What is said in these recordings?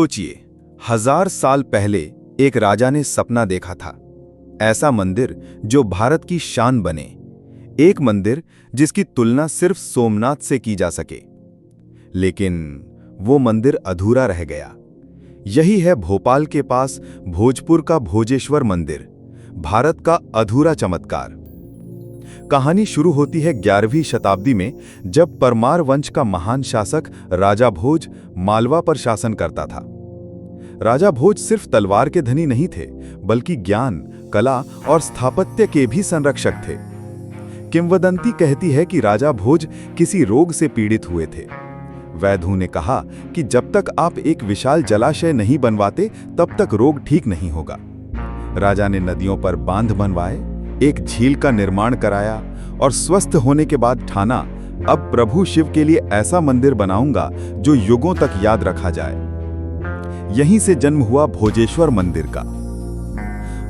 सोचिए, 1000 साल पहले एक राजा ने सपना देखा था। ऐसा मंदिर जो भारत की शान बने, एक मंदिर जिसकी तुलना सिर्फ सोमनाथ से की जा सके। लेकिन वो मंदिर अधूरा रह गया। यही है भोपाल के पास भोजपुर का भोजेश्वर मंदिर, भारत का अधूरा चमत्कार। कहानी शुरू होती है 11वीं शताब्दी में, जब परमार वंश का महान शासक राजा भोज मालवा पर शासन करता था। राजा भोज सिर्फ तलवार के धनी नहीं थे, बल्कि ज्ञान, कला और स्थापत्य के भी संरक्षक थे। किंवदंती कहती है कि राजा भोज किसी रोग से पीड़ित हुए थे। वैद्यों ने कहा कि जब तक आप एक विशाल जलाशय नहीं बनवाते, तब तक रोग ठीक नहीं होगा। राजा ने नदियों पर बांध बनवाए, एक झील का निर्माण कराया और स्वस्थ होने के बाद ठाना, अब प्रभु शिव के लिए ऐसा मंदिर बनाऊंगा जो युगों तक याद रखा जाए। यहीं से जन्म हुआ भोजेश्वर मंदिर का।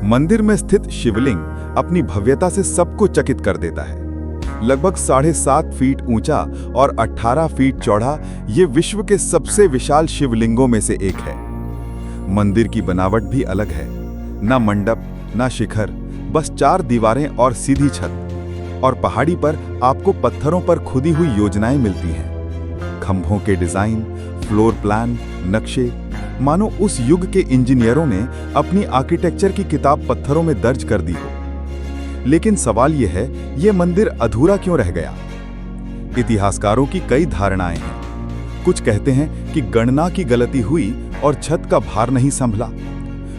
मंदिर में स्थित शिवलिंग अपनी भव्यता से सबको चकित कर देता है। लगभग 7.5 फीट ऊंचा और 18 फीट चौड़ा, ये विश्व के सबसे विशाल शिवलिंगों में से एक है। मंदिर की बनावट भी अलग है, ना मंडप, ना शिखर, बस 4 दीवारें और सीधी छत। और पहाड़ी पर आपको पत्थरों पर खुदी हुई योजनाएं मिलती हैं। खंभों के डिजाइन, फ्लोर प्लान, नक्शे, मानो उस युग के इंजीनियरों ने अपनी आर्किटेक्चर की किताब पत्थरों में दर्ज कर दी हो। लेकिन सवाल यह है, ये मंदिर अधूरा क्यों रह गया? इतिहासकारों की कई धारणाएं हैं। कुछ कहते हैं कि गणना की गलती हुई और छत का भार नहीं संभला।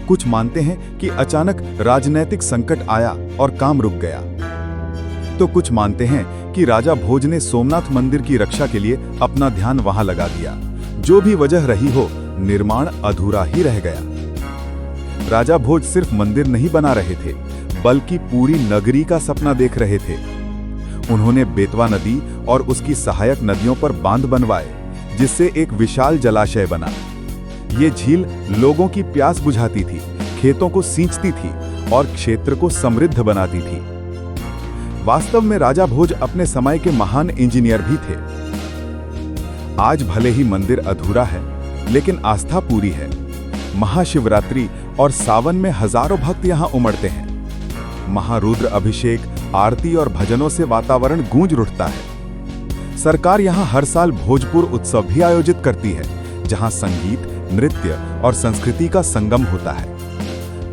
कुछ मानते हैं कि अचानक राजनैतिक संकट आया और काम रुक गया। तो कुछ मानते हैं कि राजा भोज ने सोमनाथ मंदिर की रक्षा के लिए अपना ध्यान वहां लगा दिया। जो भी वजह रही हो, निर्माण अधूरा ही रह गया। राजा भोज सिर्फ मंदिर नहीं बना रहे थे, बल्कि पूरी नगरी का सपना देख रहे थे। उन्होंने बेतवा नदी और उसकी सहायक नदियों पर बांध बनवाए, जिससे एक विशाल जलाशय बना। ये झील लोगों की प्यास बुझाती थी, खेतों को सींचती थी और क्षेत्र को समृद्ध बनाती थी। वास्तव में राजा भोज अपने समय के महान इंजीनियर भी थे। आज भले ही मंदिर अधूरा है, लेकिन आस्था पूरी है। महाशिवरात्रि और सावन में हजारों भक्त यहां उमड़ते हैं। महारुद्र अभिषेक, आरती और भजनों से वातावरण गूंज उठता है। सरकार यहां हर साल भोजपुर उत्सव भी आयोजित करती है, जहां संगीत, नृत्य और संस्कृति का संगम होता है।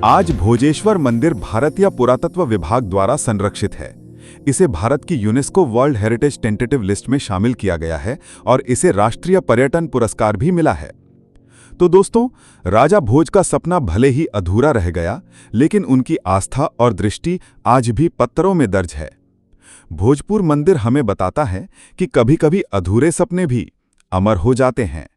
आज भोजेश्वर मंदिर भारतीय पुरातत्व विभाग द्वारा संरक्षित है। इसे भारत की UNESCO world heritage tentative list में शामिल किया गया है और इसे राष्ट्रीय पर्यटन पुरस्कार भी मिला है। तो दोस्तों, राजा भोज का सपना भले ही अधूरा रह गया, लेकिन उनकी आस्था और दृष्टि आज भी पत्थरों में दर्ज है। भोजपुर मंदिर हमें बताता है कि कभी-कभी अधूरे सपने भी अमर हो जाते हैं।